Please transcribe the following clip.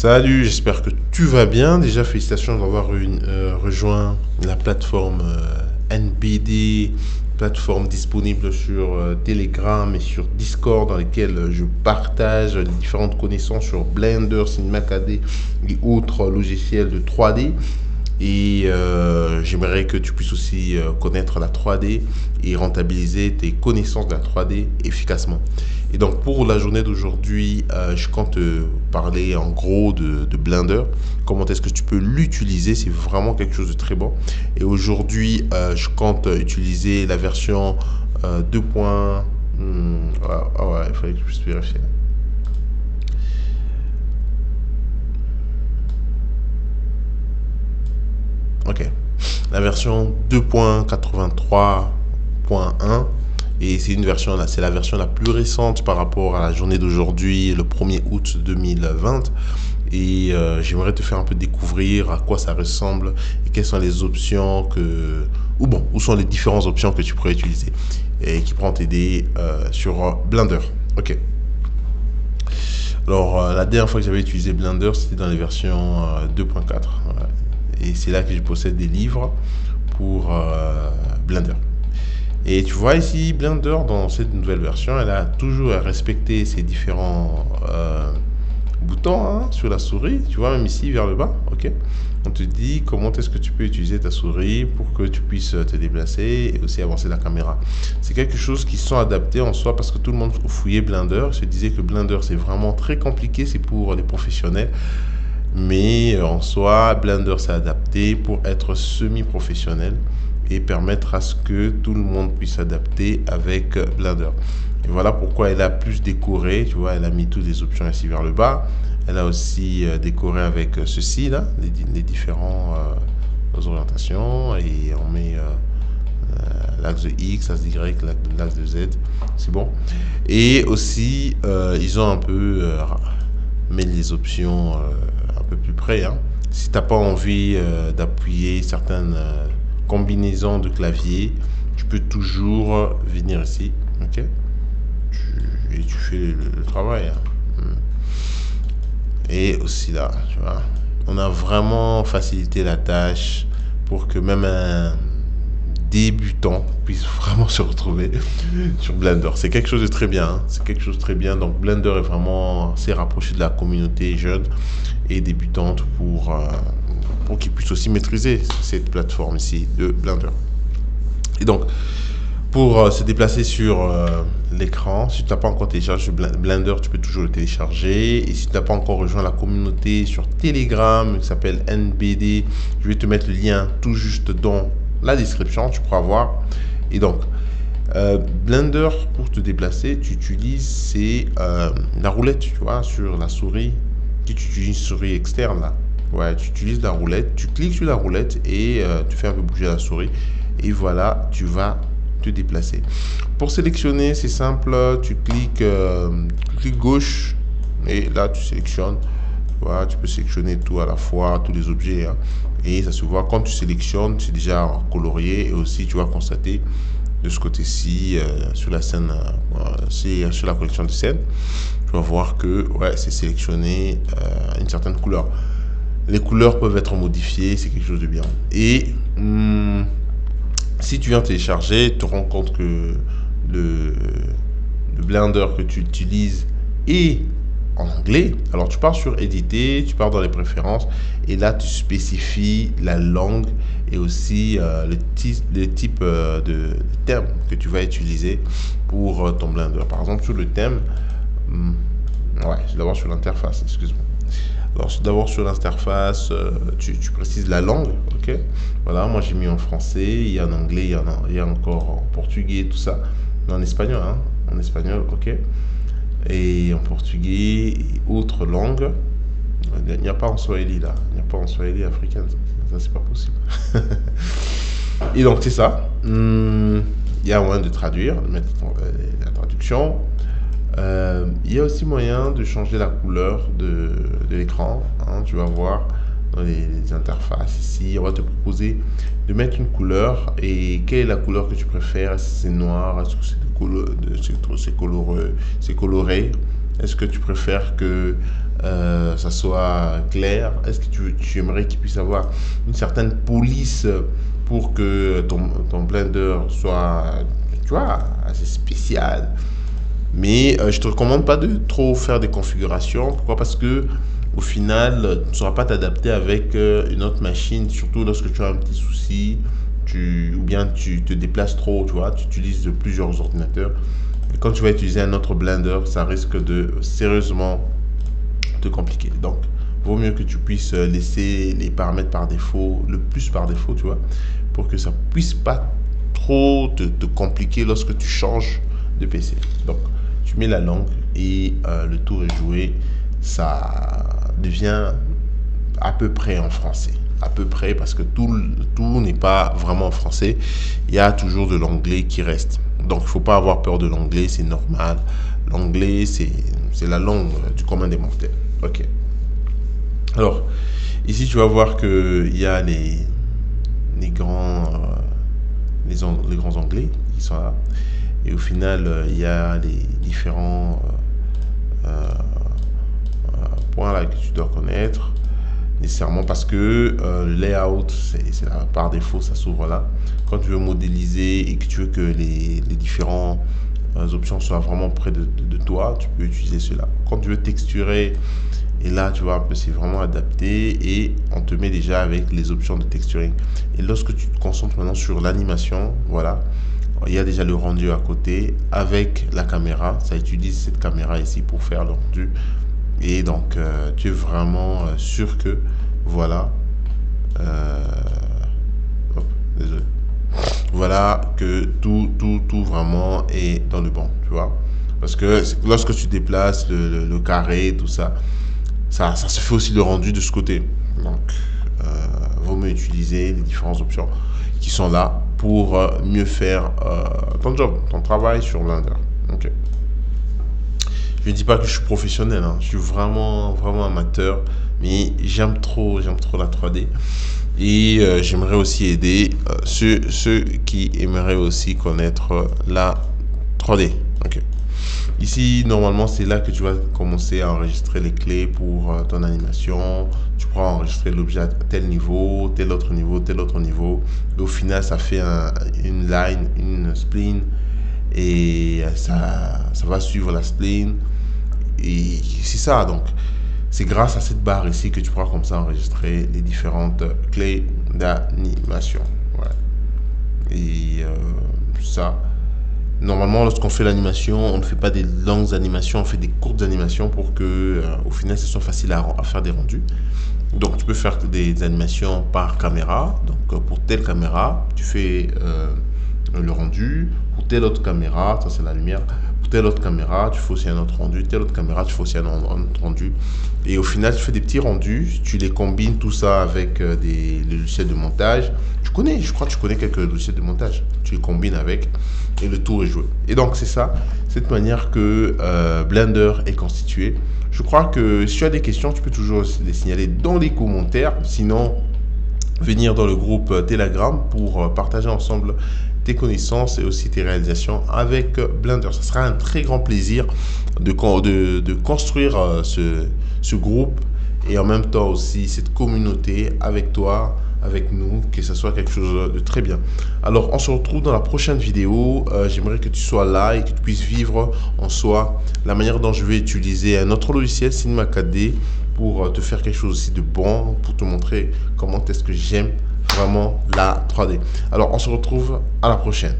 Salut, j'espère que tu vas bien. Déjà, félicitations d'avoir rejoint la plateforme NBD, plateforme disponible sur Telegram et sur Discord, dans lesquelles je partage les différentes connaissances sur Blender, Cinema 4D et autres logiciels de 3D. Et j'aimerais que tu puisses aussi connaître la 3D et rentabiliser tes connaissances de la 3D efficacement. Et donc pour la journée d'aujourd'hui, je compte te parler en gros de Blender. Comment est-ce que tu peux l'utiliser? C'est vraiment quelque chose de très bon. Et aujourd'hui, je compte utiliser la version 2. Ah ouais, il fallait que je puisse vérifier. Ok. La version 2.83.1 et c'est une version là, c'est la version la plus récente par rapport à la journée d'aujourd'hui, le 1er août 2020. Et j'aimerais te faire un peu découvrir à quoi ça ressemble et quelles sont les options où sont les différentes options que tu pourrais utiliser et qui pourront t'aider sur Blender. Ok. Alors, la dernière fois que j'avais utilisé Blender, c'était dans les versions 2.4. Ouais. Et c'est là que je possède des livres pour Blender. Et tu vois ici, Blender, dans cette nouvelle version, elle a toujours à respecter ses différents boutons sur la souris. Tu vois, même ici, vers le bas, ok. On te dit comment est-ce que tu peux utiliser ta souris pour que tu puisses te déplacer et aussi avancer la caméra. C'est quelque chose qui sont adaptés en soi parce que tout le monde fouillait Blender. Se disait que Blender, c'est vraiment très compliqué, c'est pour les professionnels. Mais en soi, Blender s'est adapté pour être semi-professionnel et permettre à ce que tout le monde puisse s'adapter avec Blender. Et voilà pourquoi elle a plus décoré, tu vois, elle a mis toutes les options ici vers le bas. Elle a aussi décoré avec ceci là, les différentes orientations et on met l'axe de X, l'axe de Y, l'axe de Z, c'est bon. Et aussi, ils ont un peu mis les options un peu plus près. Si tu n'as pas envie d'appuyer certaines combinaisons de clavier, tu peux toujours venir ici, ok, et tu fais le travail. Et aussi là, tu vois, on a vraiment facilité la tâche pour que même un débutant puisse vraiment se retrouver sur Blender. C'est quelque chose de très bien. C'est quelque chose de très bien. Donc Blender est vraiment s'est rapproché de la communauté jeune et débutante pour qu'ils puissent aussi maîtriser cette plateforme ici de Blender. Et donc, pour se déplacer sur l'écran, si tu n'as pas encore téléchargé Blender, tu peux toujours le télécharger. Et si tu n'as pas encore rejoint la communauté sur Telegram qui s'appelle NBD, je vais te mettre le lien tout juste dans la description, tu pourras voir. Et donc, Blender, pour te déplacer, tu utilises la roulette, tu vois, sur la souris. Tu utilises une souris externe là. Ouais, tu utilises la roulette, tu cliques sur la roulette et tu fais un peu bouger la souris. Et voilà, tu vas te déplacer. Pour sélectionner, c'est simple, tu cliques gauche et là tu sélectionnes. Voilà, tu peux sélectionner tout à la fois, tous les objets. Et ça se voit quand tu sélectionnes, c'est déjà colorié. Et aussi, tu vas constater de ce côté-ci, sur la scène, c'est sur la collection de scènes, tu vas voir que ouais, c'est sélectionné une certaine couleur. Les couleurs peuvent être modifiées, c'est quelque chose de bien. Et si tu viens télécharger, tu te rends compte que le Blender que tu utilises est en anglais. Alors tu pars sur éditer, tu pars dans les préférences et là tu spécifies la langue et aussi le type de thème que tu vas utiliser pour ton Blender. Par exemple sur le thème, ouais, c'est d'abord sur l'interface, excuse-moi. Alors d'abord sur l'interface, tu précises la langue, ok. Voilà, moi j'ai mis en français, il y a en anglais, il y a encore en portugais, tout ça, mais en espagnol, en espagnol, ok. Et en portugais et autres langues. Il n'y a pas en swahili là, il n'y a pas en swahili africain, ça c'est pas possible. Et donc c'est ça. Il y a moyen de traduire, de mettre la traduction. Il y a aussi moyen de changer la couleur de l'écran. Tu vas voir dans les interfaces ici, on va te proposer de mettre une couleur. Et quelle est la couleur que tu préfères? Est-ce que c'est noir? Est-ce que c'est coloré? Est-ce que tu préfères que ça soit clair? Est-ce que tu aimerais qu'il puisse avoir une certaine police pour que ton Blender soit, tu vois, assez spécial? Mais je te recommande pas de trop faire des configurations. Pourquoi? Parce que au final, tu ne sauras pas t'adapter avec une autre machine, surtout lorsque tu as un petit souci, ou bien tu te déplaces trop, tu vois, tu utilises plusieurs ordinateurs. Et quand tu vas utiliser un autre Blender, ça risque de sérieusement te compliquer. Donc, vaut mieux que tu puisses laisser les paramètres par défaut, le plus par défaut, tu vois, pour que ça puisse pas trop te compliquer lorsque tu changes de PC. Donc, tu mets la langue et le tour est joué. Ça devient à peu près en français. À peu près, parce que tout n'est pas vraiment en français. Il y a toujours de l'anglais qui reste. Donc, il ne faut pas avoir peur de l'anglais, c'est normal. L'anglais, c'est la langue du commun des mortels. Ok. Alors, ici, tu vas voir qu'il y a les grands anglais qui sont là. Et au final, il y a les différents points là que tu dois connaître nécessairement, parce que le layout, c'est par défaut, ça s'ouvre là. Quand tu veux modéliser et que tu veux que les différentes options soient vraiment près de toi, tu peux utiliser cela. Quand tu veux texturer, et là tu vois un peu, c'est vraiment adapté et on te met déjà avec les options de texturing. Et lorsque tu te concentres maintenant sur l'animation, voilà, il y a déjà le rendu à côté avec la caméra. Ça utilise cette caméra ici pour faire le rendu. Et donc, tu es vraiment sûr que, voilà, désolé. Voilà, que tout vraiment est dans le bon, tu vois. Parce que lorsque tu déplaces le carré, tout ça, ça se fait aussi le rendu de ce côté. Donc, vaut mieux utiliser les différentes options qui sont là pour mieux faire ton job, ton travail sur Blender. Ok. Je ne dis pas que je suis professionnel, hein. Je suis vraiment amateur, mais j'aime trop la 3D. Et j'aimerais aussi aider ceux qui aimeraient aussi connaître la 3D. Ok. Ici, normalement, c'est là que tu vas commencer à enregistrer les clés pour ton animation. Tu pourras enregistrer l'objet à tel niveau, tel autre niveau, tel autre niveau. Et au final, ça fait une line, une spline. Et ça va suivre la spline. Et c'est ça, donc. C'est grâce à cette barre ici que tu pourras comme ça enregistrer les différentes clés d'animation. Ouais. Et ça... Normalement, lorsqu'on fait l'animation, on ne fait pas des longues animations, on fait des courtes animations pour que, au final, ce soit facile à faire des rendus. Donc, tu peux faire des animations par caméra. Donc, pour telle caméra, tu fais le rendu. Pour telle autre caméra, ça c'est la lumière. Pour telle autre caméra, tu fais aussi un autre rendu. Telle autre caméra, tu fais aussi un autre rendu. Et au final, tu fais des petits rendus. Tu les combines tout ça avec des logiciels de montage. Je crois que tu connais quelques logiciels de montage. Tu les combines avec et le tour est joué. Et donc, c'est ça, cette manière que Blender est constitué. Je crois que si tu as des questions, tu peux toujours les signaler dans les commentaires. Sinon, venir dans le groupe Telegram pour partager ensemble tes connaissances et aussi tes réalisations avec Blender. Ce sera un très grand plaisir de construire ce groupe et en même temps aussi cette communauté avec toi, avec nous, que ce soit quelque chose de très bien. Alors, on se retrouve dans la prochaine vidéo. J'aimerais que tu sois là et que tu puisses vivre en soi la manière dont je vais utiliser un autre logiciel, Cinema 4D, pour te faire quelque chose aussi de bon, pour te montrer comment est-ce que j'aime vraiment la 3D. Alors, on se retrouve à la prochaine.